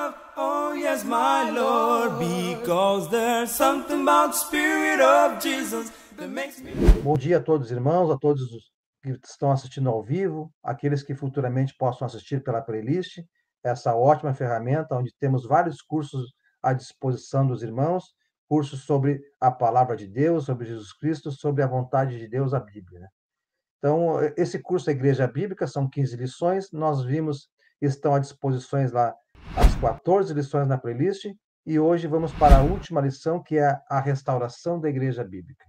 love, oh yes, my Lord, because there's something about the Spirit of Jesus that makes me... Bom dia a todos os irmãos, a todos os que estão assistindo ao vivo, aqueles que futuramente possam assistir pela playlist, essa ótima ferramenta onde temos vários cursos à disposição dos irmãos, cursos sobre a palavra de Deus, sobre Jesus Cristo, sobre a vontade de Deus, a Bíblia, né? Então, esse curso da Igreja Bíblica são 15 lições, nós vimos, estão à disposição lá as 14 lições na playlist, e hoje vamos para a última lição, que é a restauração da Igreja Bíblica.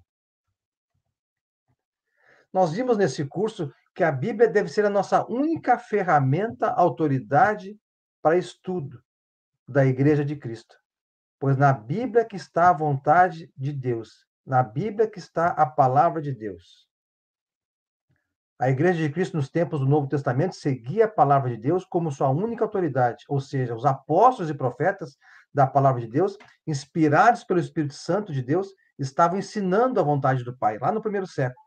Nós vimos nesse curso que a Bíblia deve ser a nossa única ferramenta, autoridade para estudo da Igreja de Cristo. Pois na Bíblia que está a vontade de Deus, na Bíblia que está a palavra de Deus. A Igreja de Cristo nos tempos do Novo Testamento seguia a palavra de Deus como sua única autoridade, ou seja, os apóstolos e profetas da palavra de Deus, inspirados pelo Espírito Santo de Deus, estavam ensinando a vontade do Pai, lá no primeiro século,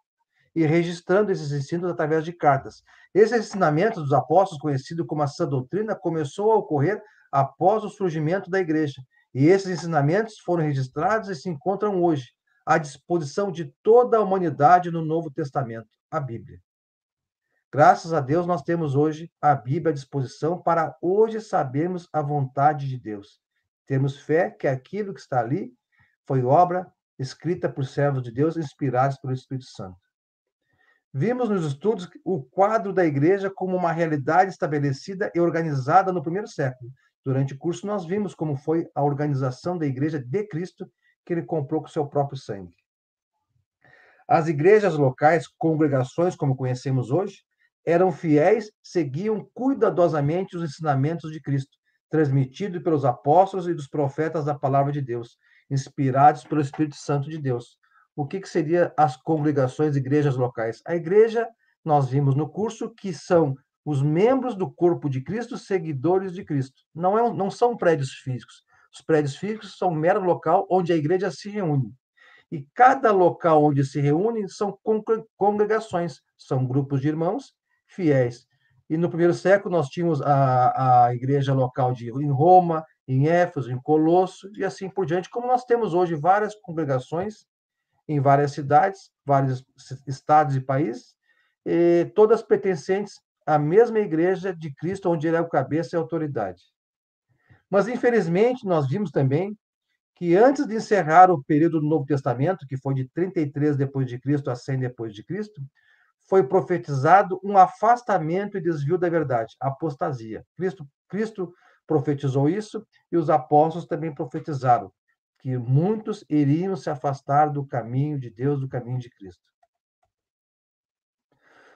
e registrando esses ensinos através de cartas. Esse ensinamento dos apóstolos, conhecido como a sã doutrina, começou a ocorrer após o surgimento da igreja. E esses ensinamentos foram registrados e se encontram hoje à disposição de toda a humanidade no Novo Testamento, a Bíblia. Graças a Deus, nós temos hoje a Bíblia à disposição para hoje sabermos a vontade de Deus. Temos fé que aquilo que está ali foi obra escrita por servos de Deus, inspirados pelo Espírito Santo. Vimos nos estudos o quadro da igreja como uma realidade estabelecida e organizada no primeiro século. Durante o curso, nós vimos como foi a organização da igreja de Cristo, que ele comprou com seu próprio sangue. As igrejas locais, congregações, como conhecemos hoje, eram fiéis, seguiam cuidadosamente os ensinamentos de Cristo, transmitidos pelos apóstolos e dos profetas da palavra de Deus, inspirados pelo Espírito Santo de Deus. O que seria as congregações, igrejas locais? A igreja, nós vimos no curso, que são os membros do corpo de Cristo, seguidores de Cristo. Não são prédios físicos. Os prédios físicos são um mero local onde a igreja se reúne. E cada local onde se reúne são congregações, são grupos de irmãos fiéis. E no primeiro século nós tínhamos a igreja local em Roma, em Éfeso, em Colosso, e assim por diante, como nós temos hoje várias congregações em várias cidades, vários estados e países, e todas pertencentes à mesma igreja de Cristo, onde ele é o cabeça e a autoridade. Mas, infelizmente, nós vimos também que antes de encerrar o período do Novo Testamento, que foi de 33 depois de Cristo a 100 depois de Cristo, foi profetizado um afastamento e desvio da verdade, a apostasia. Cristo profetizou isso e os apóstolos também profetizaram que muitos iriam se afastar do caminho de Deus, do caminho de Cristo.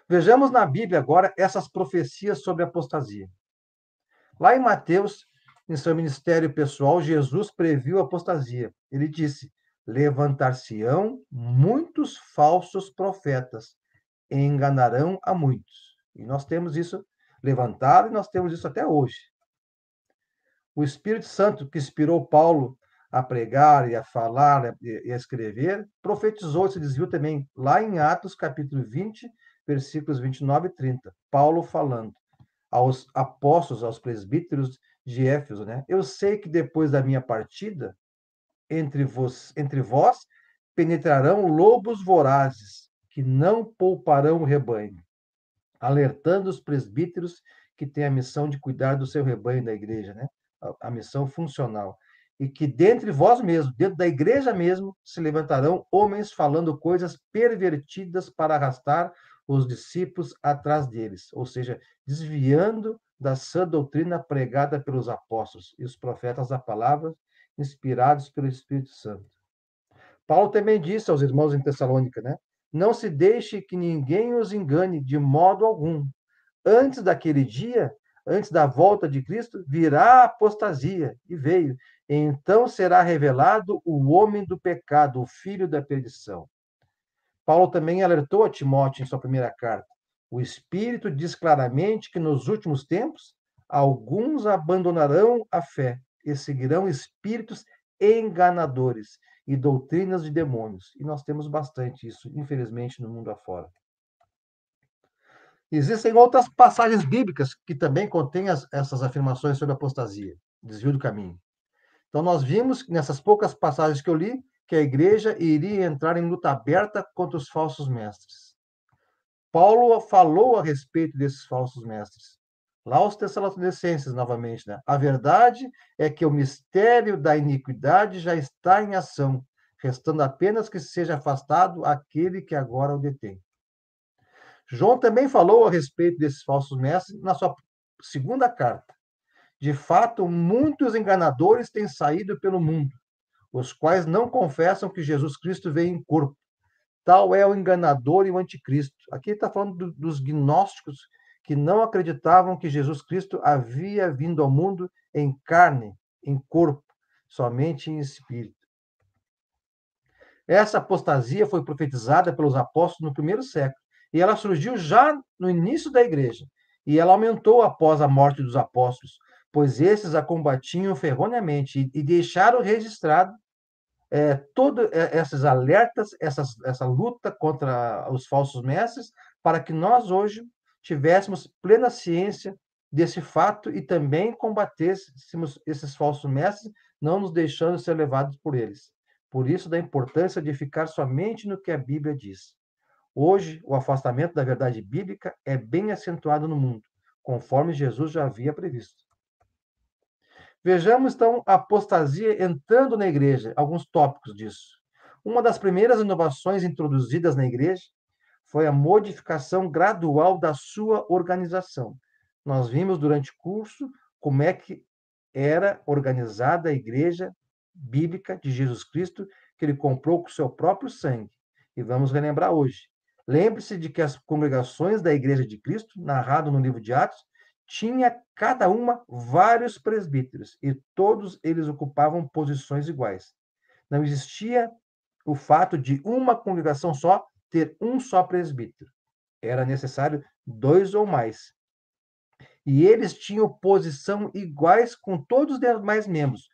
Vejamos na Bíblia agora essas profecias sobre a apostasia. Lá em Mateus, em seu ministério pessoal, Jesus previu a apostasia. Ele disse: levantar-se-ão muitos falsos profetas, e enganarão a muitos. E nós temos isso levantado e nós temos isso até hoje. O Espírito Santo que inspirou Paulo a pregar e a falar e a escrever, profetizou esse desvio também lá em Atos capítulo 20, versículos 29 e 30. Paulo falando aos apóstolos, aos presbíteros de Éfeso, né? Eu sei que depois da minha partida, entre vós penetrarão lobos vorazes, que não pouparão o rebanho, alertando os presbíteros que têm a missão de cuidar do seu rebanho da igreja, né? A missão funcional. E que dentre vós mesmos, dentro da igreja mesmo, se levantarão homens falando coisas pervertidas para arrastar os discípulos atrás deles, ou seja, desviando da sã doutrina pregada pelos apóstolos e os profetas da palavra, inspirados pelo Espírito Santo. Paulo também disse aos irmãos em Tessalônica, né? Não se deixe que ninguém os engane de modo algum. Antes daquele dia, antes da volta de Cristo, virá a apostasia, e veio. E então será revelado o homem do pecado, o filho da perdição. Paulo também alertou a Timóteo em sua primeira carta. O Espírito diz claramente que nos últimos tempos, alguns abandonarão a fé e seguirão espíritos enganadores e doutrinas de demônios. E nós temos bastante isso, infelizmente, no mundo afora. Existem outras passagens bíblicas que também contêm essas afirmações sobre a apostasia. desvio do caminho. Então, nós vimos, nessas poucas passagens que eu li, que a igreja iria entrar em luta aberta contra os falsos mestres. Paulo falou a respeito desses falsos mestres. Lá aos Tessalonicenses, novamente, né? A verdade é que o mistério da iniquidade já está em ação, restando apenas que seja afastado aquele que agora o detém. João também falou a respeito desses falsos mestres na sua segunda carta. De fato, muitos enganadores têm saído pelo mundo, os quais não confessam que Jesus Cristo veio em corpo. Tal é o enganador e o anticristo. Aqui está falando dos gnósticos que não acreditavam que Jesus Cristo havia vindo ao mundo em carne, em corpo, somente em espírito. Essa apostasia foi profetizada pelos apóstolos no primeiro século, e ela surgiu já no início da igreja, e ela aumentou após a morte dos apóstolos, pois esses a combatiam ferronhamente e deixaram registrado todos esses alertas, essa luta contra os falsos mestres, para que nós hoje tivéssemos plena ciência desse fato e também combatêssemos esses falsos mestres, não nos deixando ser levados por eles. Por isso, da importância de ficar somente no que a Bíblia diz. Hoje, o afastamento da verdade bíblica é bem acentuado no mundo, conforme Jesus já havia previsto. Vejamos, então, a apostasia entrando na igreja, alguns tópicos disso. Uma das primeiras inovações introduzidas na igreja foi a modificação gradual da sua organização. Nós vimos durante o curso como é que era organizada a igreja bíblica de Jesus Cristo, que ele comprou com o seu próprio sangue. E vamos relembrar hoje. Lembre-se de que as congregações da igreja de Cristo, narrado no livro de Atos, tinha cada uma vários presbíteros, e todos eles ocupavam posições iguais. Não existia o fato de uma congregação só ter um só presbítero. Era necessário 2 ou mais. E eles tinham posição iguais com todos os demais membros.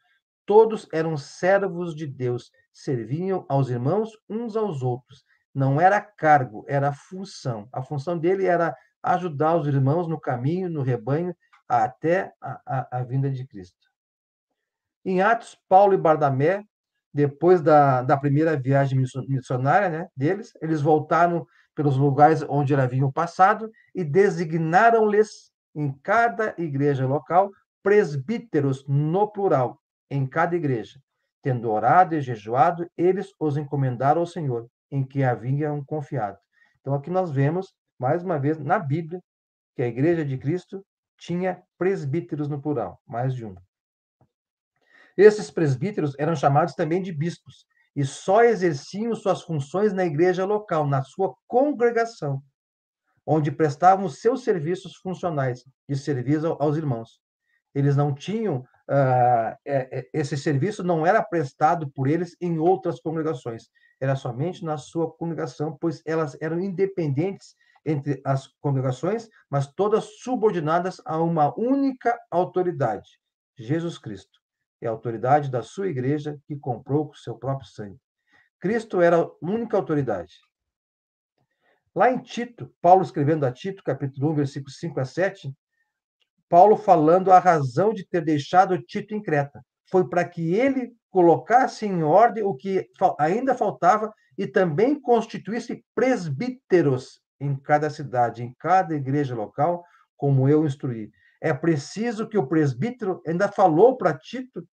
Todos eram servos de Deus, serviam aos irmãos uns aos outros. Não era cargo, era função. A função dele era ajudar os irmãos no caminho, no rebanho, até a vinda de Cristo. Em Atos, Paulo e Barnabé, depois da primeira viagem missionária, né, deles, eles voltaram pelos lugares onde eles haviam passado e designaram-lhes em cada igreja local presbíteros no plural, em cada igreja. Tendo orado e jejuado, eles os encomendaram ao Senhor, em que haviam confiado. Então, aqui nós vemos, mais uma vez, na Bíblia, que a igreja de Cristo tinha presbíteros no plural, mais de um. Esses presbíteros eram chamados também de bispos, e só exerciam suas funções na igreja local, na sua congregação, onde prestavam os seus serviços funcionais de serviço aos irmãos. Eles não tinham, esse serviço não era prestado por eles em outras congregações, era somente na sua congregação, pois elas eram independentes entre as congregações, mas todas subordinadas a uma única autoridade, Jesus Cristo. É a autoridade da sua igreja que comprou com seu próprio sangue. Cristo era a única autoridade. Lá em Tito, Paulo escrevendo a Tito, capítulo 1, versículos 5 a 7, Paulo falando a razão de ter deixado Tito em Creta. Foi para que ele colocasse em ordem o que ainda faltava e também constituísse presbíteros em cada cidade, em cada igreja local, como eu instruí. É preciso que o presbítero ainda falou para Tito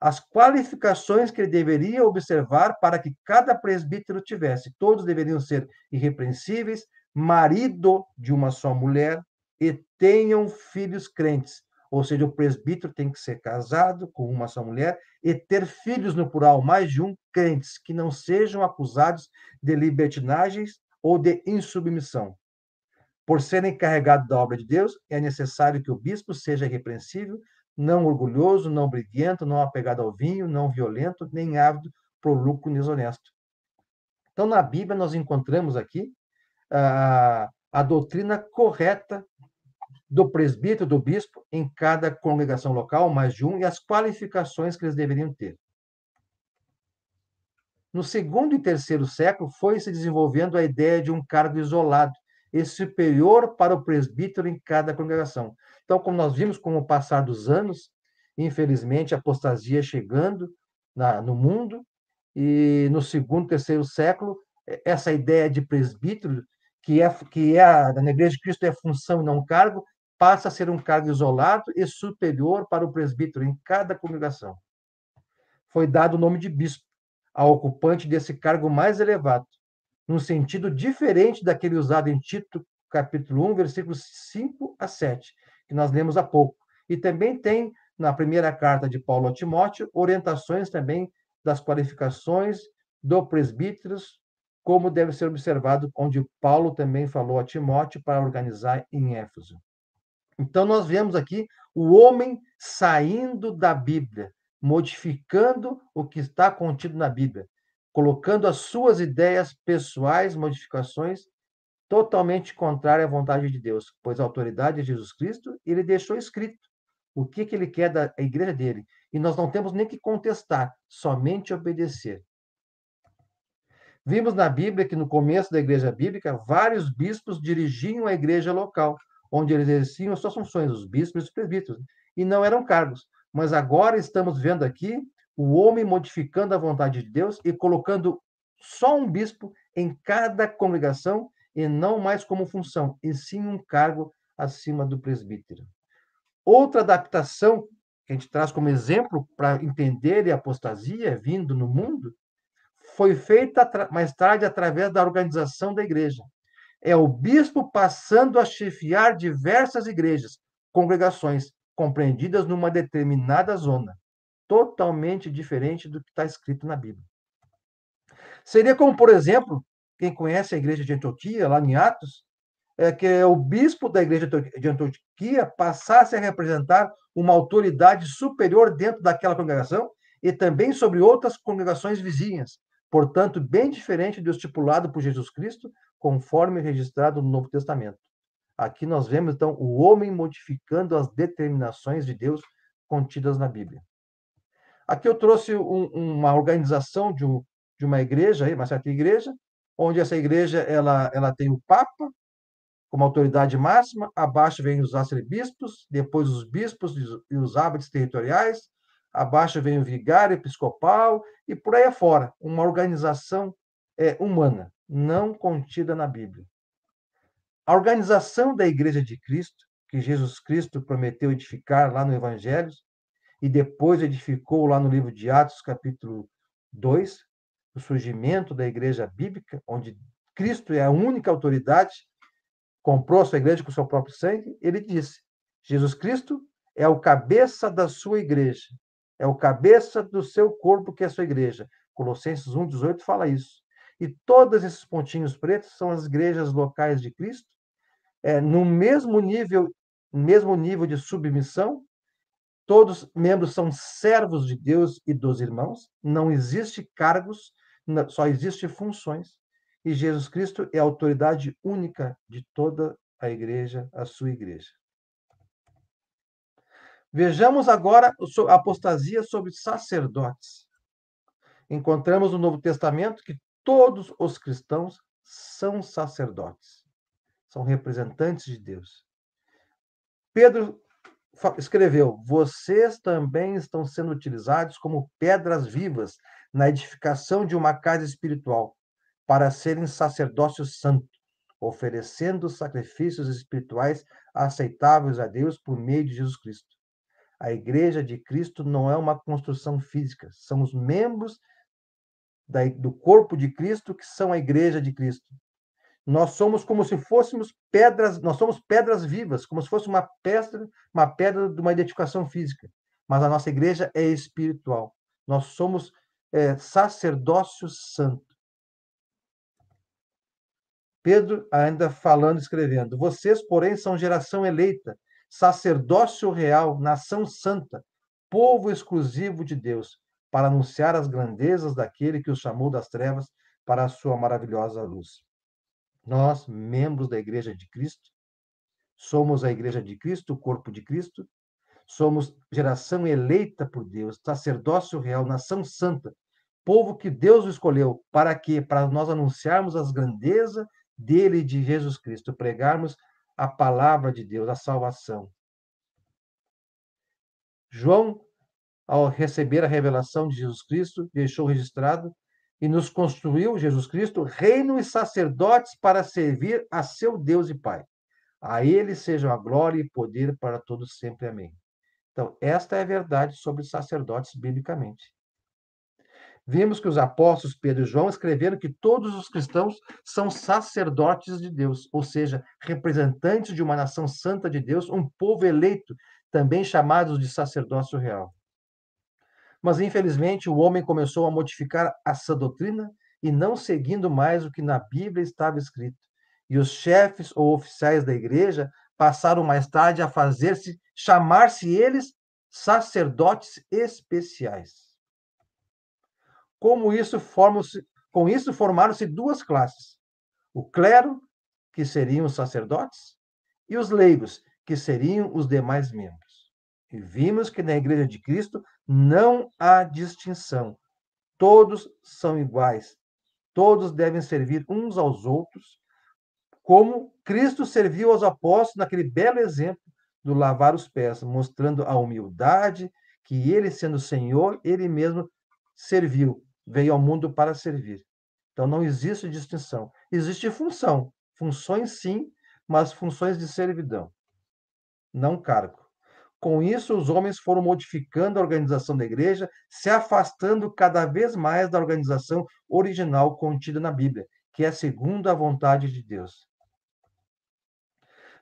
as qualificações que ele deveria observar para que cada presbítero tivesse. Todos deveriam ser irrepreensíveis, marido de uma só mulher e tenham filhos crentes. Ou seja, o presbítero tem que ser casado com uma só mulher e ter filhos no plural, mais de um, crentes, que não sejam acusados de libertinagens ou de insubmissão. Por serem encarregados da obra de Deus, é necessário que o bispo seja irrepreensível, não orgulhoso, não briguento, não apegado ao vinho, não violento, nem ávido por lucro desonesto. Então, na Bíblia, nós encontramos aqui a doutrina correta do presbítero, do bispo, em cada congregação local, mais de um, e as qualificações que eles deveriam ter. No segundo e terceiro século, foi se desenvolvendo a ideia de um cargo isolado e superior para o presbítero em cada congregação. Então, como nós vimos com o passar dos anos, infelizmente, a apostasia chegando no mundo, e no segundo, terceiro século, essa ideia de presbítero, na Igreja de Cristo é função e não cargo, passa a ser um cargo isolado e superior para o presbítero em cada congregação. Foi dado o nome de bispo ao ocupante desse cargo mais elevado, num sentido diferente daquele usado em Tito, capítulo 1, versículos 5 a 7, que nós lemos há pouco. E também tem, na primeira carta de Paulo a Timóteo, orientações também das qualificações do presbíteros, como deve ser observado, onde Paulo também falou a Timóteo para organizar em Éfeso. Então, nós vemos aqui o homem saindo da Bíblia, modificando o que está contido na Bíblia, colocando as suas ideias pessoais, modificações, totalmente contrárias à vontade de Deus, pois a autoridade é Jesus Cristo, ele deixou escrito o que ele quer da igreja dele. E nós não temos nem que contestar, somente obedecer. Vimos na Bíblia que no começo da igreja bíblica, vários bispos dirigiam a igreja local, onde eles exerciam as suas funções, os bispos e os presbíteros, e não eram cargos. Mas agora estamos vendo aqui o homem modificando a vontade de Deus e colocando só um bispo em cada congregação, e não mais como função, e sim um cargo acima do presbítero. Outra adaptação que a gente traz como exemplo para entender a apostasia vindo no mundo foi feita mais tarde através da organização da igreja. É o bispo passando a chefiar diversas igrejas, congregações, compreendidas numa determinada zona, totalmente diferente do que está escrito na Bíblia. Seria como, por exemplo, quem conhece a igreja de Antioquia, lá em Atos, que o bispo da igreja de Antioquia passasse a representar uma autoridade superior dentro daquela congregação e também sobre outras congregações vizinhas, portanto, bem diferente do estipulado por Jesus Cristo, conforme registrado no Novo Testamento. Aqui nós vemos, então, o homem modificando as determinações de Deus contidas na Bíblia. Aqui eu trouxe uma organização de uma igreja, uma certa igreja, onde essa igreja ela tem o Papa como autoridade máxima, abaixo vem os arcebispos, depois os bispos e os abades territoriais, abaixo vem o vigário episcopal e por aí afora, uma organização humana, não contida na Bíblia. A organização da Igreja de Cristo, que Jesus Cristo prometeu edificar lá no Evangelho, e depois edificou lá no livro de Atos, capítulo 2, o surgimento da Igreja Bíblica, onde Cristo é a única autoridade, comprou a sua igreja com o seu próprio sangue, ele disse: Jesus Cristo é o cabeça da sua igreja, é o cabeça do seu corpo, que é a sua igreja. Colossenses 1,18 fala isso. E todos esses pontinhos pretos são as igrejas locais de Cristo, no mesmo nível de submissão. Todos membros são servos de Deus e dos irmãos, não existe cargos, só existe funções. E Jesus Cristo é a autoridade única de toda a igreja, a sua igreja. Vejamos agora a apostasia sobre sacerdotes. Encontramos no Novo Testamento que todos os cristãos são sacerdotes, são representantes de Deus. Pedro escreveu: vocês também estão sendo utilizados como pedras vivas na edificação de uma casa espiritual, para serem sacerdócio santo, oferecendo sacrifícios espirituais aceitáveis a Deus por meio de Jesus Cristo. A igreja de Cristo não é uma construção física, são os membros do corpo de Cristo que são a igreja de Cristo. Nós somos como se fôssemos pedras, nós somos pedras vivas, como se fosse uma pedra de uma edificação física. Mas a nossa igreja é espiritual. Nós somos sacerdócio santo. Pedro ainda falando, escrevendo: vocês, porém, são geração eleita, sacerdócio real, nação santa, povo exclusivo de Deus, para anunciar as grandezas daquele que os chamou das trevas para a sua maravilhosa luz. Nós, membros da Igreja de Cristo, somos a Igreja de Cristo, o corpo de Cristo, somos geração eleita por Deus, sacerdócio real, nação santa, povo que Deus escolheu. Para quê? Para nós anunciarmos as grandezas dele e de Jesus Cristo, pregarmos a palavra de Deus, a salvação. João, ao receber a revelação de Jesus Cristo, deixou registrado e nos construiu, Jesus Cristo, reino e sacerdotes para servir a seu Deus e Pai. A ele sejam a glória e poder para todos sempre. Amém. Então, esta é a verdade sobre sacerdotes biblicamente. Vimos que os apóstolos Pedro e João escreveram que todos os cristãos são sacerdotes de Deus, ou seja, representantes de uma nação santa de Deus, um povo eleito, também chamados de sacerdócio real. Mas, infelizmente, o homem começou a modificar essa doutrina e não seguindo mais o que na Bíblia estava escrito. E os chefes ou oficiais da igreja passaram mais tarde a chamar-se eles sacerdotes especiais. Com isso formaram-se duas classes: o clero, que seriam os sacerdotes, e os leigos, que seriam os demais membros. E vimos que na Igreja de Cristo não há distinção. Todos são iguais. Todos devem servir uns aos outros, como Cristo serviu aos apóstolos naquele belo exemplo do lavar os pés, mostrando a humildade que ele, sendo Senhor, ele mesmo serviu, veio ao mundo para servir. Então não existe distinção. Existe função. Funções sim, mas funções de servidão, não cargo. Com isso, os homens foram modificando a organização da igreja, se afastando cada vez mais da organização original contida na Bíblia, que é segundo a vontade de Deus.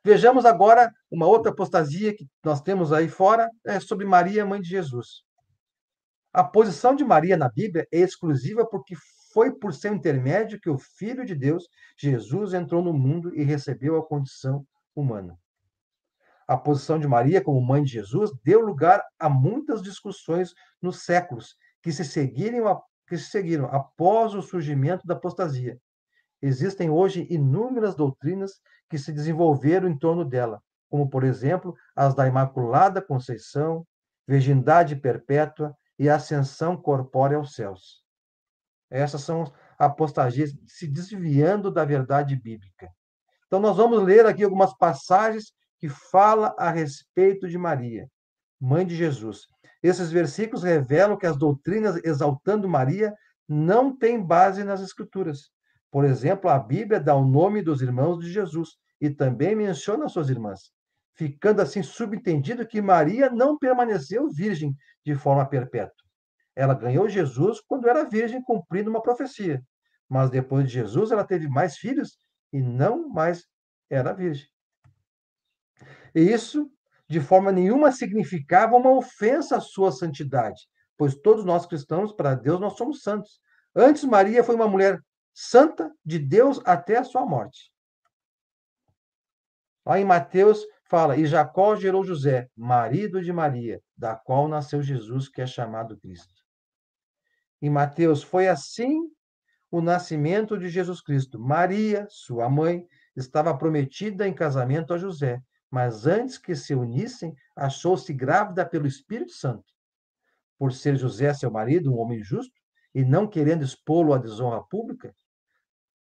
Vejamos agora uma outra apostasia que nós temos aí fora, sobre Maria, mãe de Jesus. A posição de Maria na Bíblia é exclusiva porque foi por seu intermédio que o Filho de Deus, Jesus, entrou no mundo e recebeu a condição humana. A posição de Maria como mãe de Jesus deu lugar a muitas discussões nos séculos que se seguiram após o surgimento da apostasia. Existem hoje inúmeras doutrinas que se desenvolveram em torno dela, como, por exemplo, as da Imaculada Conceição, virgindade perpétua e ascensão corpórea aos céus. Essas são apostasias se desviando da verdade bíblica. Então, nós vamos ler aqui algumas passagens que falam a respeito de Maria, mãe de Jesus. Esses versículos revelam que as doutrinas exaltando Maria não têm base nas Escrituras. Por exemplo, a Bíblia dá o nome dos irmãos de Jesus e também menciona suas irmãs, ficando assim subentendido que Maria não permaneceu virgem de forma perpétua. Ela ganhou Jesus quando era virgem, cumprindo uma profecia. Mas depois de Jesus, ela teve mais filhos e não mais era virgem. E isso, de forma nenhuma, significava uma ofensa à sua santidade, pois todos nós cristãos, para Deus, nós somos santos. Antes, Maria foi uma mulher santa de Deus até a sua morte. Lá em Mateus fala: e Jacó gerou José, marido de Maria, da qual nasceu Jesus, que é chamado Cristo. Em Mateus, foi assim o nascimento de Jesus Cristo. Maria, sua mãe, estava prometida em casamento a José, mas antes que se unissem, achou-se grávida pelo Espírito Santo. Por ser José, seu marido, um homem justo, e não querendo expô-lo à desonra pública,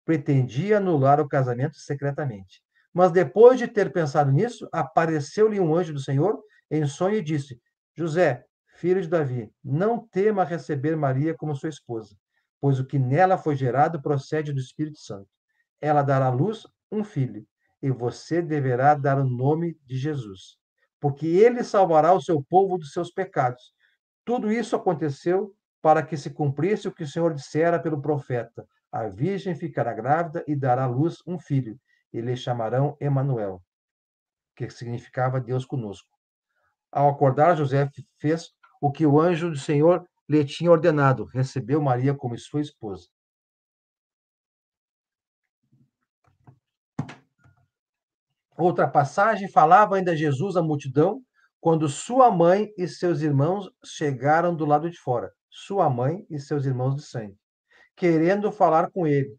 pretendia anular o casamento secretamente. Mas depois de ter pensado nisso, apareceu-lhe um anjo do Senhor em sonho e disse: José, filho de Davi, não tema receber Maria como sua esposa, pois o que nela foi gerado procede do Espírito Santo. Ela dará à luz um filho, e você deverá dar o nome de Jesus, porque ele salvará o seu povo dos seus pecados. Tudo isso aconteceu para que se cumprisse o que o Senhor dissera pelo profeta: a virgem ficará grávida e dará à luz um filho, e lhe chamarão Emanuel, que significava Deus conosco. Ao acordar, José fez o que o anjo do Senhor lhe tinha ordenado, recebeu Maria como sua esposa. Outra passagem falava ainda Jesus à multidão, quando sua mãe e seus irmãos chegaram do lado de fora, sua mãe e seus irmãos de sangue, querendo falar com ele,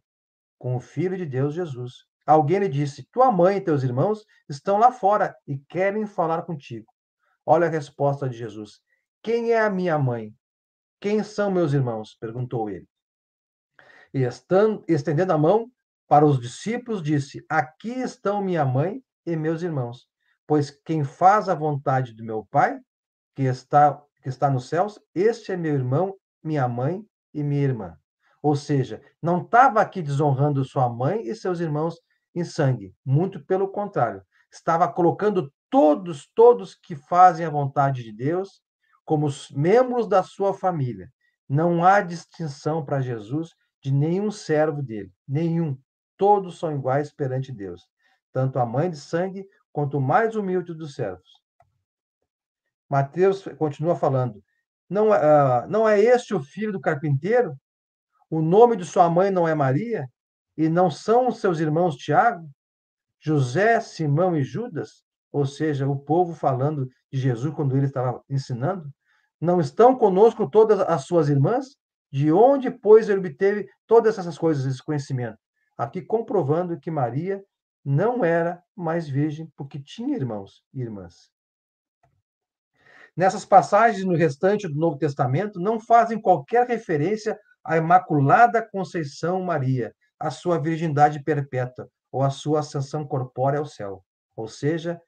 com o Filho de Deus, Jesus. Alguém lhe disse: tua mãe e teus irmãos estão lá fora e querem falar contigo. Olha a resposta de Jesus: quem é a minha mãe? Quem são meus irmãos? Perguntou ele. E estendendo a mão para os discípulos, disse: aqui estão minha mãe e meus irmãos. Pois quem faz a vontade do meu Pai, que está nos céus, este é meu irmão, minha mãe e minha irmã. Ou seja, não estava aqui desonrando sua mãe e seus irmãos em sangue, muito pelo contrário. Estava colocando todos que fazem a vontade de Deus como os membros da sua família. Não há distinção para Jesus de nenhum servo dele, nenhum. Todos são iguais perante Deus, tanto a mãe de sangue quanto o mais humilde dos servos. Mateus continua falando: não é este o filho do carpinteiro? O nome de sua mãe não é Maria? E não são os seus irmãos Tiago, José, Simão e Judas? Ou seja, o povo falando de Jesus quando ele estava ensinando. Não estão conosco todas as suas irmãs? De onde, pois, ele obteve todas essas coisas, esse conhecimento? Aqui comprovando que Maria não era mais virgem, porque tinha irmãos e irmãs. Nessas passagens no restante do Novo Testamento, não fazem qualquer referência à Imaculada Conceição Maria, à sua virgindade perpétua ou à sua ascensão corpórea ao céu. Ou seja,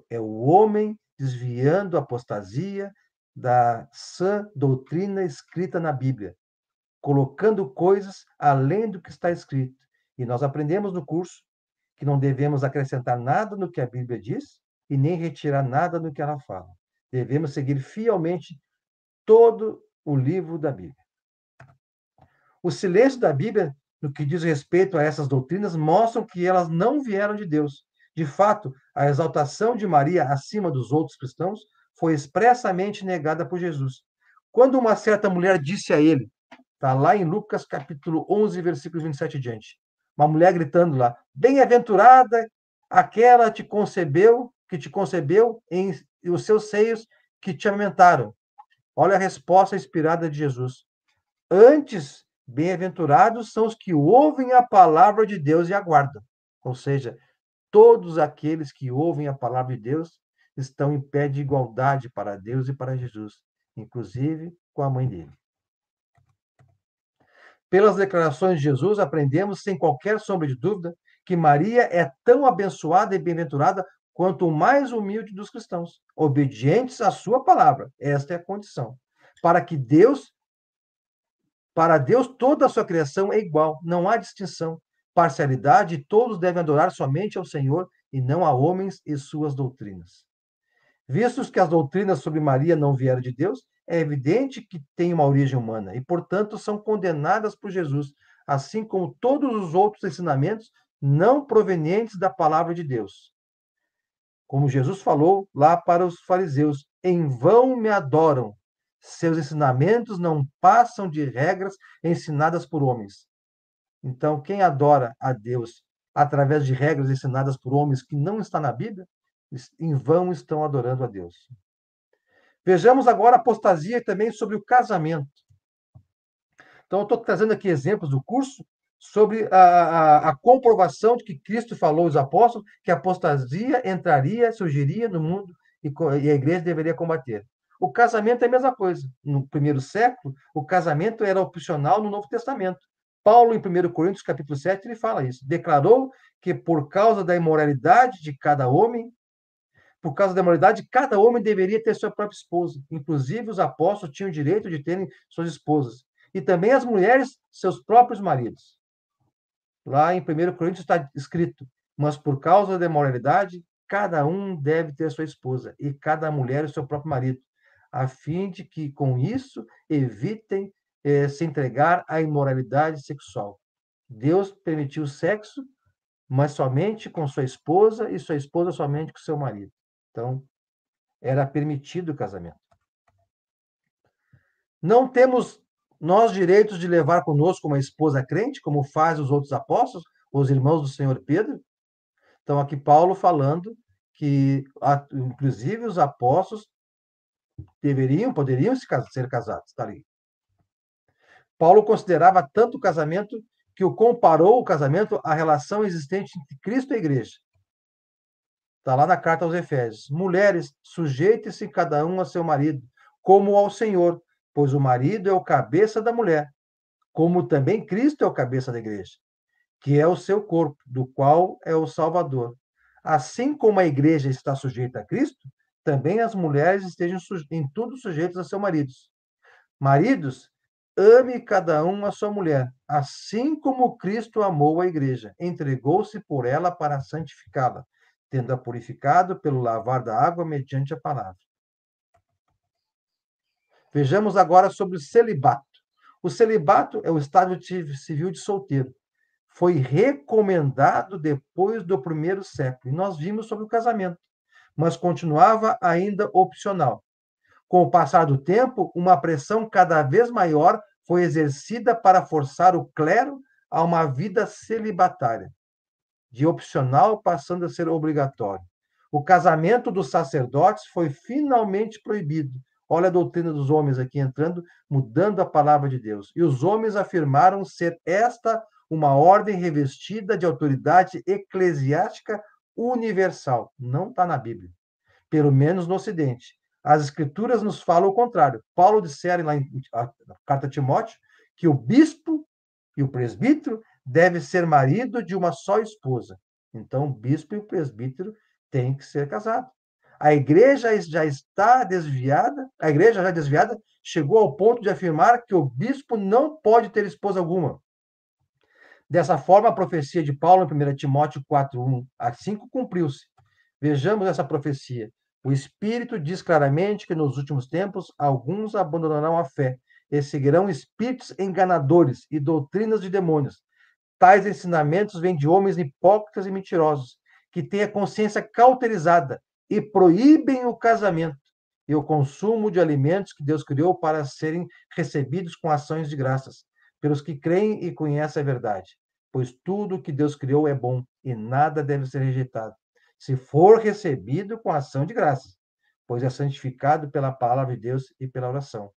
é o homem desviando a apostasia da sã doutrina escrita na Bíblia, colocando coisas além do que está escrito. E nós aprendemos no curso que não devemos acrescentar nada no que a Bíblia diz e nem retirar nada no que ela fala. Devemos seguir fielmente todo o livro da Bíblia. O silêncio da Bíblia, no que diz respeito a essas doutrinas, mostram que elas não vieram de Deus. De fato, a exaltação de Maria acima dos outros cristãos foi expressamente negada por Jesus. Quando uma certa mulher disse a ele, está lá em Lucas capítulo 11, versículo 27 e diante, uma mulher gritando lá: bem-aventurada aquela que te concebeu em os seus seios que te amamentaram. Olha a resposta inspirada de Jesus. Antes, bem-aventurados são os que ouvem a palavra de Deus e aguardam. Ou seja, todos aqueles que ouvem a palavra de Deus estão em pé de igualdade para Deus e para Jesus, inclusive com a mãe dele. Pelas declarações de Jesus, aprendemos, sem qualquer sombra de dúvida, que Maria é tão abençoada e bem-aventurada quanto o mais humilde dos cristãos, obedientes à sua palavra. Esta é a condição. Para Deus, toda a sua criação é igual, não há distinção, parcialidade, e todos devem adorar somente ao Senhor e não a homens e suas doutrinas. Vistos que as doutrinas sobre Maria não vieram de Deus, é evidente que têm uma origem humana e, portanto, são condenadas por Jesus, assim como todos os outros ensinamentos não provenientes da palavra de Deus. Como Jesus falou lá para os fariseus: em vão me adoram, seus ensinamentos não passam de regras ensinadas por homens. Então, quem adora a Deus através de regras ensinadas por homens que não está na Bíblia, em vão estão adorando a Deus. Vejamos agora a apostasia também sobre o casamento. Então, eu estou trazendo aqui exemplos do curso sobre a comprovação de que Cristo falou aos apóstolos que a apostasia entraria, surgiria no mundo e a igreja deveria combater. O casamento é a mesma coisa. No primeiro século, o casamento era opcional no Novo Testamento. Paulo, em 1 Coríntios, capítulo 7, ele fala isso. Declarou que por causa da imoralidade de cada homem, cada homem deveria ter sua própria esposa. Inclusive, os apóstolos tinham o direito de terem suas esposas. E também as mulheres, seus próprios maridos. Lá em 1 Coríntios está escrito: mas por causa da imoralidade, cada um deve ter sua esposa, e cada mulher o seu próprio marido, a fim de que, com isso, evitem se entregar à imoralidade sexual. Deus permitiu o sexo, mas somente com sua esposa, e sua esposa somente com seu marido. Então, era permitido o casamento. Não temos nós direitos de levar conosco uma esposa crente, como faz os outros apóstolos, os irmãos do Senhor Pedro? Então, aqui Paulo falando que, inclusive, os apóstolos poderiam ser casados. Está ali. Paulo considerava tanto o casamento que comparou o casamento à relação existente entre Cristo e a igreja. Está lá na carta aos Efésios. Mulheres, sujeitem-se cada um a seu marido, como ao Senhor, pois o marido é o cabeça da mulher, como também Cristo é o cabeça da igreja, que é o seu corpo, do qual é o Salvador. Assim como a igreja está sujeita a Cristo, também as mulheres estejam em tudo sujeitas a seus maridos. Maridos, ame cada um a sua mulher, assim como Cristo amou a igreja, entregou-se por ela para santificá-la, tendo-a purificado pelo lavar da água mediante a palavra. Vejamos agora sobre o celibato. O celibato é o estado civil de solteiro. Foi recomendado depois do primeiro século. E nós vimos sobre o casamento, mas continuava ainda opcional. Com o passar do tempo, uma pressão cada vez maior foi exercida para forçar o clero a uma vida celibatária, de opcional passando a ser obrigatório. O casamento dos sacerdotes foi finalmente proibido. Olha a doutrina dos homens aqui entrando, mudando a palavra de Deus. E os homens afirmaram ser esta uma ordem revestida de autoridade eclesiástica universal. Não está na Bíblia, pelo menos no Ocidente. As Escrituras nos falam o contrário. Paulo dissera lá na carta a Timóteo que o bispo e o presbítero devem ser marido de uma só esposa. Então, o bispo e o presbítero têm que ser casados. A igreja já está desviada, a igreja já desviada chegou ao ponto de afirmar que o bispo não pode ter esposa alguma. Dessa forma, a profecia de Paulo em 1 Timóteo 4:1 a 5 cumpriu-se. Vejamos essa profecia. O Espírito diz claramente que nos últimos tempos alguns abandonarão a fé e seguirão espíritos enganadores e doutrinas de demônios. Tais ensinamentos vêm de homens hipócritas e mentirosos, que têm a consciência cauterizada e proíbem o casamento e o consumo de alimentos que Deus criou para serem recebidos com ações de graças, pelos que creem e conhecem a verdade. Pois tudo o que Deus criou é bom e nada deve ser rejeitado, se for recebido com ação de graças, pois é santificado pela palavra de Deus e pela oração.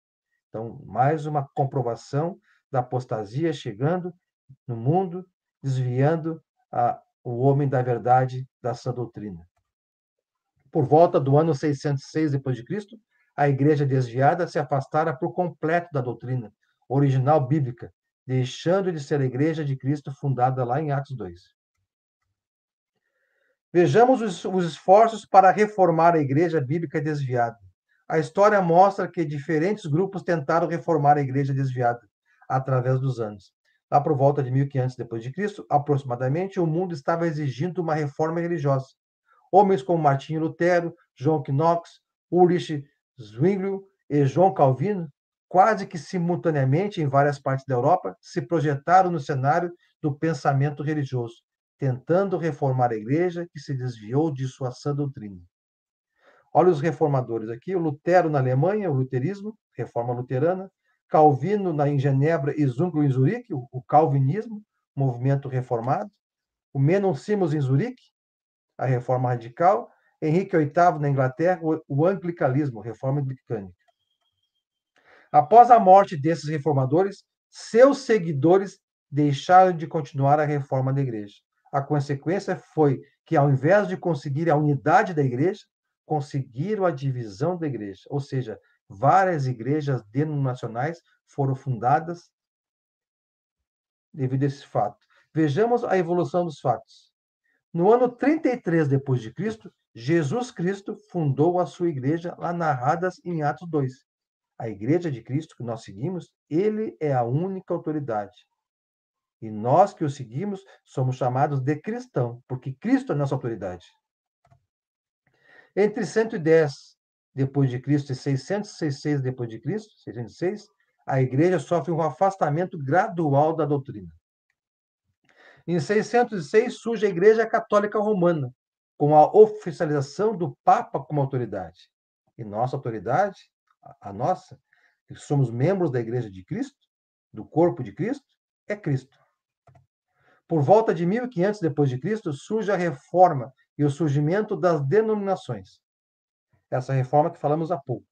Então, mais uma comprovação da apostasia chegando no mundo, desviando o homem da verdade, da sã doutrina. Por volta do ano 606 d.C., a igreja desviada se afastara por completo da doutrina original bíblica, deixando de ser a igreja de Cristo fundada lá em Atos 2. Vejamos os esforços para reformar a igreja bíblica desviada. A história mostra que diferentes grupos tentaram reformar a igreja desviada através dos anos. Lá por volta de 1500 d.C., aproximadamente, o mundo estava exigindo uma reforma religiosa. Homens como Martinho Lutero, John Knox, Ulrich Zwingli e João Calvino, quase que simultaneamente em várias partes da Europa, se projetaram no cenário do pensamento religioso, tentando reformar a igreja que se desviou de sua sã doutrina. Olha os reformadores aqui: o Lutero na Alemanha, o luterismo, reforma luterana; Calvino em Genebra e Zwingli em Zurique, o calvinismo, movimento reformado; o Menon Simons em Zurique, a reforma radical; Henrique VIII na Inglaterra, o anglicanismo, reforma anglicânica. Após a morte desses reformadores, seus seguidores deixaram de continuar a reforma da igreja. A consequência foi que, ao invés de conseguir a unidade da igreja, conseguiram a divisão da igreja. Ou seja, várias igrejas denominacionais foram fundadas devido a esse fato. Vejamos a evolução dos fatos. No ano 33 d.C., Jesus Cristo fundou a sua igreja, lá narradas em Atos 2. A igreja de Cristo que nós seguimos, ele é a única autoridade. E nós que o seguimos somos chamados de cristão, porque Cristo é a nossa autoridade. Entre 110 depois de Cristo e 606 depois de Cristo, 606, a igreja sofre um afastamento gradual da doutrina. Em 606 surge a Igreja Católica Romana, com a oficialização do Papa como autoridade. E nossa autoridade, a nossa, que somos membros da Igreja de Cristo, do corpo de Cristo, é Cristo. Por volta de 1500 depois de Cristo, surge a reforma e o surgimento das denominações. Essa reforma que falamos há pouco.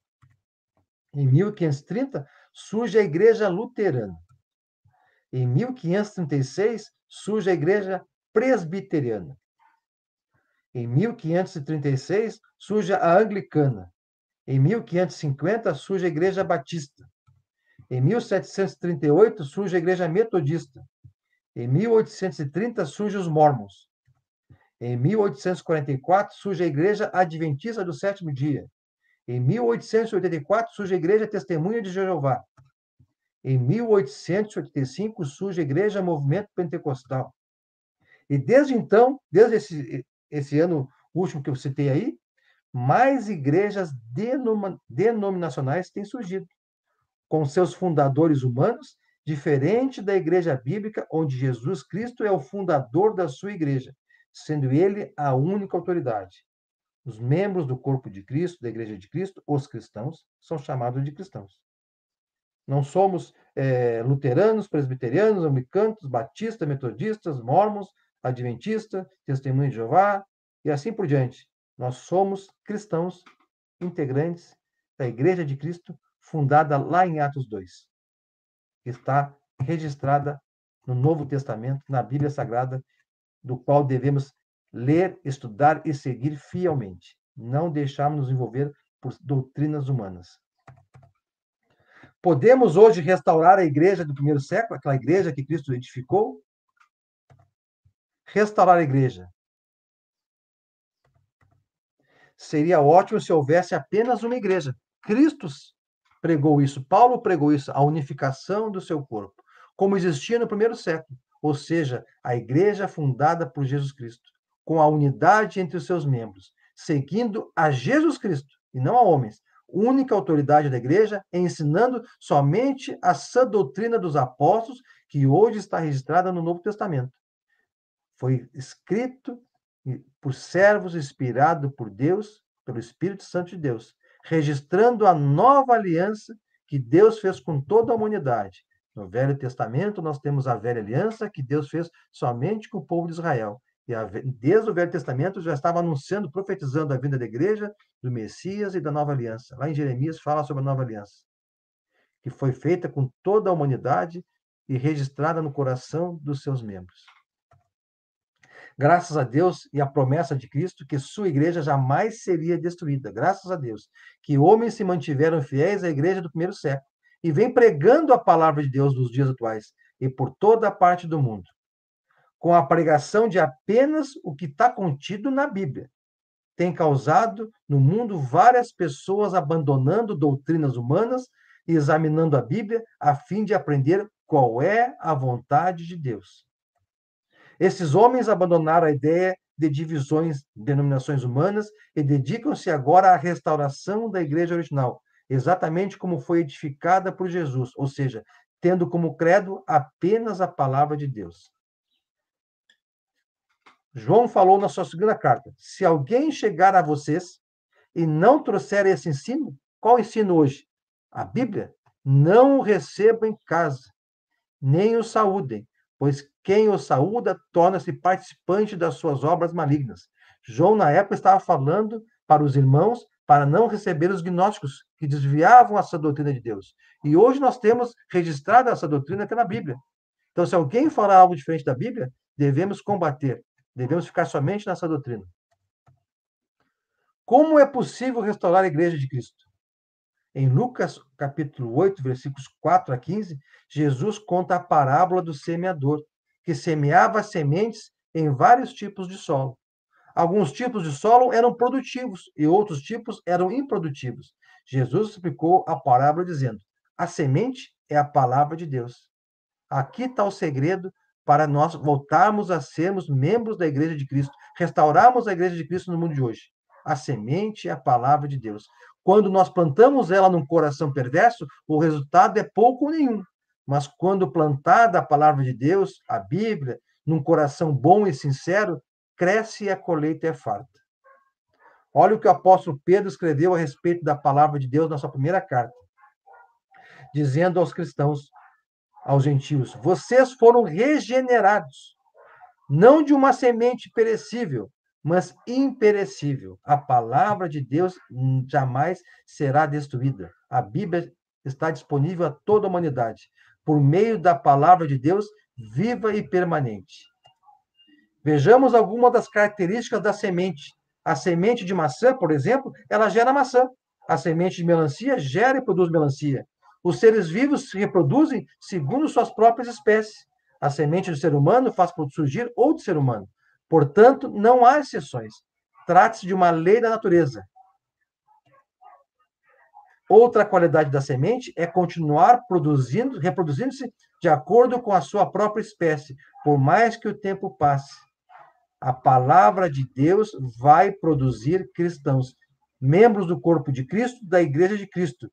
Em 1530, surge a Igreja Luterana. Em 1536, surge a Igreja Presbiteriana. Em 1536, surge a Anglicana. Em 1550, surge a Igreja Batista. Em 1738, surge a Igreja Metodista. Em 1830, surge os Mormons. Em 1844, surge a Igreja Adventista do Sétimo Dia. Em 1884, surge a Igreja Testemunha de Jeová. Em 1885, surge a Igreja Movimento Pentecostal. E desde então, desde esse ano último que eu citei aí, mais igrejas denominacionais têm surgido, com seus fundadores humanos, diferente da igreja bíblica, onde Jesus Cristo é o fundador da sua igreja, sendo ele a única autoridade. Os membros do corpo de Cristo, da igreja de Cristo, os cristãos, são chamados de cristãos. Não somos luteranos, presbiterianos, anglicanos, batistas, metodistas, mormons, adventistas, testemunhos de Jeová e assim por diante. Nós somos cristãos integrantes da Igreja de Cristo, fundada lá em Atos 2. Está registrada no Novo Testamento, na Bíblia Sagrada, do qual devemos ler, estudar e seguir fielmente. Não deixarmos nos envolver por doutrinas humanas. Podemos hoje restaurar a igreja do primeiro século, aquela igreja que Cristo edificou? Restaurar a igreja. Seria ótimo se houvesse apenas uma igreja. Cristo pregou isso, Paulo pregou isso, a unificação do seu corpo, como existia no primeiro século, ou seja, a igreja fundada por Jesus Cristo, com a unidade entre os seus membros, seguindo a Jesus Cristo e não a homens, única autoridade da igreja, ensinando somente a sã doutrina dos apóstolos, que hoje está registrada no Novo Testamento. Foi escrito por servos, inspirado por Deus, pelo Espírito Santo de Deus, registrando a nova aliança que Deus fez com toda a humanidade. No Velho Testamento, nós temos a velha aliança que Deus fez somente com o povo de Israel. E desde o Velho Testamento já estava anunciando, profetizando a vinda da igreja, do Messias e da nova aliança. Lá em Jeremias fala sobre a nova aliança, que foi feita com toda a humanidade e registrada no coração dos seus membros. Graças a Deus e a promessa de Cristo que sua igreja jamais seria destruída. Graças a Deus que homens se mantiveram fiéis à igreja do primeiro século e vem pregando a palavra de Deus nos dias atuais e por toda a parte do mundo, com a pregação de apenas o que está contido na Bíblia. Tem causado no mundo várias pessoas abandonando doutrinas humanas e examinando a Bíblia a fim de aprender qual é a vontade de Deus. Esses homens abandonaram a ideia de divisões, denominações humanas e dedicam-se agora à restauração da igreja original, exatamente como foi edificada por Jesus, ou seja, tendo como credo apenas a palavra de Deus. João falou na sua segunda carta: se alguém chegar a vocês e não trouxer esse ensino, qual ensino hoje? A Bíblia? Não o recebam em casa, nem o saúdem, pois quem o saúda torna-se participante das suas obras malignas. João, na época, estava falando para os irmãos para não receber os gnósticos, que desviavam essa doutrina de Deus. E hoje nós temos registrada essa doutrina aqui na Bíblia. Então, se alguém falar algo diferente da Bíblia, devemos combater, devemos ficar somente nessa doutrina. Como é possível restaurar a igreja de Cristo? Em Lucas, capítulo 8, versículos 4 a 15, Jesus conta a parábola do semeador, que semeava sementes em vários tipos de solo. Alguns tipos de solo eram produtivos e outros tipos eram improdutivos. Jesus explicou a parábola dizendo: a semente é a palavra de Deus. Aqui está o segredo para nós voltarmos a sermos membros da Igreja de Cristo, restaurarmos a Igreja de Cristo no mundo de hoje. A semente é a palavra de Deus. Quando nós plantamos ela num coração perverso, o resultado é pouco ou nenhum. Mas quando plantada a palavra de Deus, a Bíblia, num coração bom e sincero, cresce e a colheita é farta. Olha o que o apóstolo Pedro escreveu a respeito da palavra de Deus na sua primeira carta, dizendo aos cristãos, aos gentios: vocês foram regenerados, não de uma semente perecível, mas imperecível. A palavra de Deus jamais será destruída. A Bíblia está disponível a toda a humanidade, por meio da palavra de Deus, viva e permanente. Vejamos algumas das características da semente. A semente de maçã, por exemplo, ela gera maçã. A semente de melancia gera e produz melancia. Os seres vivos se reproduzem segundo suas próprias espécies. A semente do ser humano faz surgir outro ser humano. Portanto, não há exceções. Trata-se de uma lei da natureza. Outra qualidade da semente é continuar produzindo, reproduzindo-se de acordo com a sua própria espécie, por mais que o tempo passe. A palavra de Deus vai produzir cristãos, membros do corpo de Cristo, da Igreja de Cristo.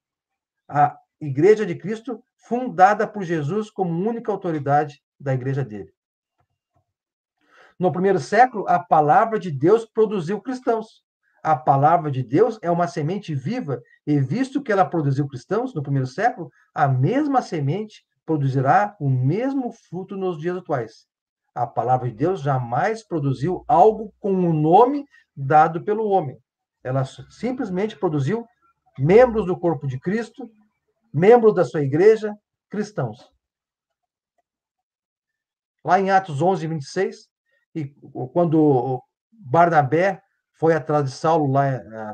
A Igreja de Cristo, fundada por Jesus como única autoridade da Igreja dele. No primeiro século, a palavra de Deus produziu cristãos. A palavra de Deus é uma semente viva, e visto que ela produziu cristãos no primeiro século, a mesma semente produzirá o mesmo fruto nos dias atuais. A palavra de Deus jamais produziu algo com um nome dado pelo homem. Ela simplesmente produziu membros do corpo de Cristo, membros da sua igreja, cristãos. Lá em Atos 11, 26, e quando Barnabé foi atrás de Saulo,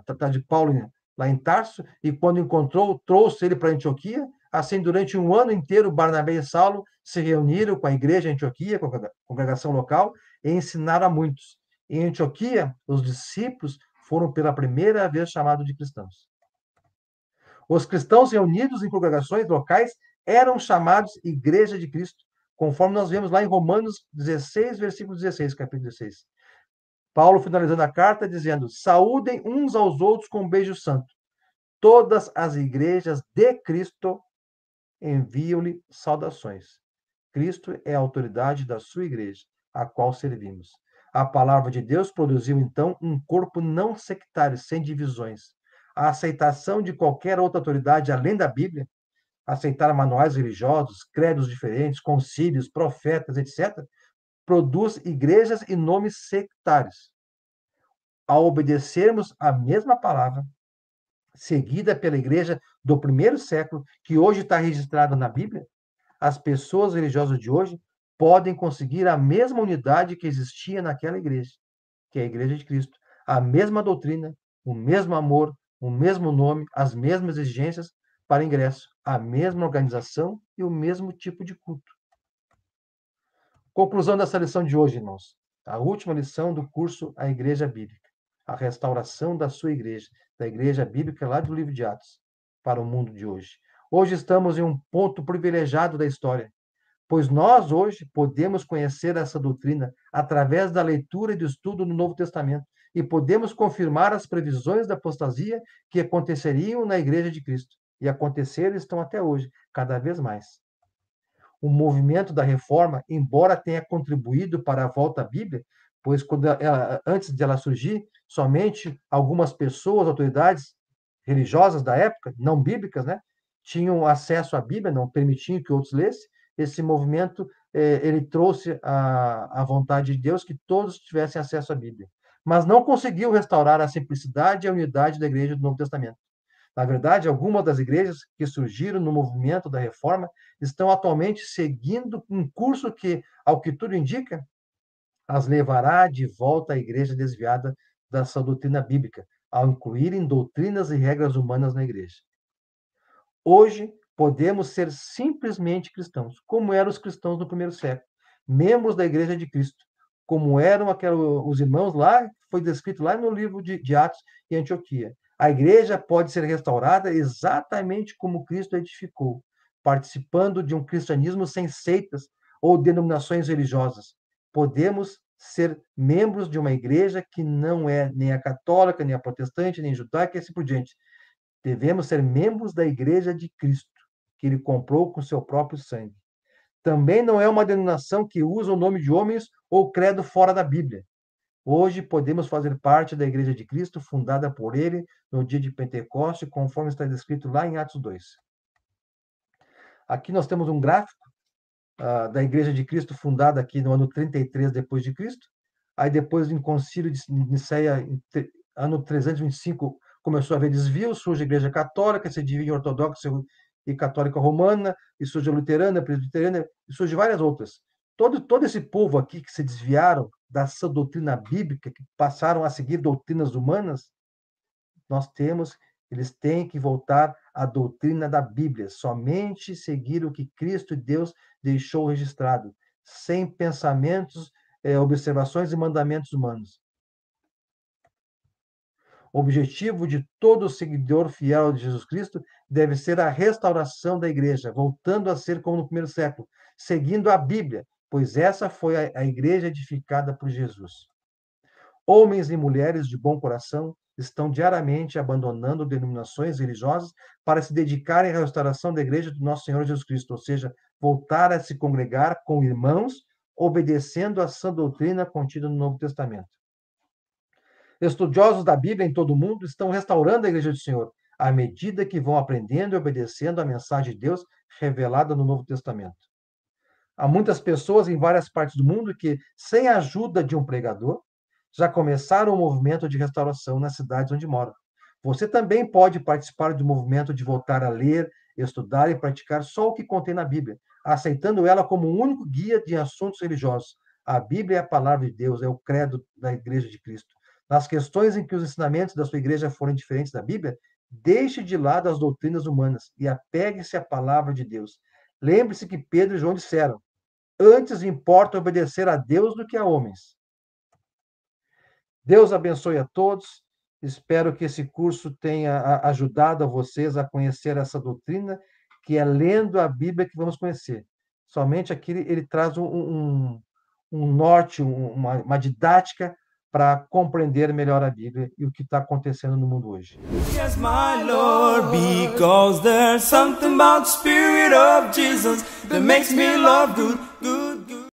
atrás de Paulo, lá em Tarso, e quando encontrou, trouxe ele para Antioquia. Assim, durante um ano inteiro, Barnabé e Saulo se reuniram com a igreja em Antioquia, com a congregação local, e ensinaram a muitos. Em Antioquia, os discípulos foram pela primeira vez chamados de cristãos. Os cristãos reunidos em congregações locais eram chamados Igreja de Cristo, conforme nós vemos lá em Romanos 16, versículo 16, capítulo 16. Paulo finalizando a carta dizendo: saúdem uns aos outros com um beijo santo. Todas as igrejas de Cristo enviam-lhe saudações. Cristo é a autoridade da sua igreja, a qual servimos. A palavra de Deus produziu, então, um corpo não sectário, sem divisões. A aceitação de qualquer outra autoridade além da Bíblia, aceitar manuais religiosos, credos diferentes, concílios, profetas, etc., produz igrejas e nomes sectários. Ao obedecermos a mesma palavra, seguida pela igreja do primeiro século, que hoje está registrada na Bíblia, as pessoas religiosas de hoje podem conseguir a mesma unidade que existia naquela igreja, que é a Igreja de Cristo. A mesma doutrina, o mesmo amor, o mesmo nome, as mesmas exigências para ingresso, a mesma organização e o mesmo tipo de culto. Conclusão dessa lição de hoje, irmãos. A última lição do curso A Igreja Bíblica. A restauração da sua igreja, da Igreja Bíblica lá do livro de Atos, para o mundo de hoje. Hoje estamos em um ponto privilegiado da história, pois nós hoje podemos conhecer essa doutrina através da leitura e do estudo no Novo Testamento e podemos confirmar as previsões da apostasia que aconteceriam na Igreja de Cristo. E aconteceram e estão até hoje, cada vez mais. O movimento da reforma, embora tenha contribuído para a volta à Bíblia, pois antes de ela surgir, somente algumas pessoas, autoridades religiosas da época, não bíblicas, né, tinham acesso à Bíblia, não permitiam que outros lessem. Esse movimento ele trouxe a vontade de Deus que todos tivessem acesso à Bíblia, mas não conseguiu restaurar a simplicidade e a unidade da igreja do Novo Testamento. Na verdade, algumas das igrejas que surgiram no movimento da reforma estão atualmente seguindo um curso que, ao que tudo indica, as levará de volta à igreja desviada da sua doutrina bíblica, ao incluírem doutrinas e regras humanas na igreja. Hoje, podemos ser simplesmente cristãos, como eram os cristãos do primeiro século, membros da igreja de Cristo, como eram os irmãos lá, foi descrito lá no livro de Atos e Antioquia. A igreja pode ser restaurada exatamente como Cristo edificou, participando de um cristianismo sem seitas ou denominações religiosas. Podemos ser membros de uma igreja que não é nem a católica, nem a protestante, nem a judaica, e assim por diante. Devemos ser membros da igreja de Cristo, que ele comprou com seu próprio sangue. Também não é uma denominação que usa o nome de homens ou credo fora da Bíblia. Hoje podemos fazer parte da Igreja de Cristo, fundada por ele no dia de Pentecostes, conforme está descrito lá em Atos 2. Aqui nós temos um gráfico da Igreja de Cristo, fundada aqui no ano 33 depois de Cristo. Aí depois do concílio de Nicéia, ano 325, começou a haver desvios, surge a Igreja Católica, se divide em ortodoxa e católica romana, e surge a luterana, a presbiteriana, e surge várias outras. Todo esse povo aqui que se desviaram dessa doutrina bíblica, que passaram a seguir doutrinas humanas, eles têm que voltar à doutrina da Bíblia, somente seguir o que Cristo e Deus deixou registrado, sem pensamentos observações e mandamentos humanos. O objetivo de todo seguidor fiel de Jesus Cristo deve ser a restauração da igreja, voltando a ser como no primeiro século, seguindo a Bíblia, pois essa foi a igreja edificada por Jesus. Homens e mulheres de bom coração estão diariamente abandonando denominações religiosas para se dedicarem à restauração da igreja do nosso Senhor Jesus Cristo, ou seja, voltar a se congregar com irmãos, obedecendo à sã doutrina contida no Novo Testamento. Estudiosos da Bíblia em todo o mundo estão restaurando a igreja do Senhor, à medida que vão aprendendo e obedecendo à mensagem de Deus revelada no Novo Testamento. Há muitas pessoas em várias partes do mundo que, sem a ajuda de um pregador, já começaram o movimento de restauração nas cidades onde moram. Você também pode participar do movimento de voltar a ler, estudar e praticar só o que contém na Bíblia, aceitando ela como o único guia de assuntos religiosos. A Bíblia é a palavra de Deus, é o credo da Igreja de Cristo. Nas questões em que os ensinamentos da sua igreja forem diferentes da Bíblia, deixe de lado as doutrinas humanas e apegue-se à palavra de Deus. Lembre-se que Pedro e João disseram: antes importa obedecer a Deus do que a homens. Deus abençoe a todos. Espero que esse curso tenha ajudado a vocês a conhecer essa doutrina, que é lendo a Bíblia que vamos conhecer. Somente aqui ele traz um norte, uma didática para compreender melhor a Bíblia e o que está acontecendo no mundo hoje. Yes, my Lord, because there's something about the Spirit of Jesus that makes me love good, good.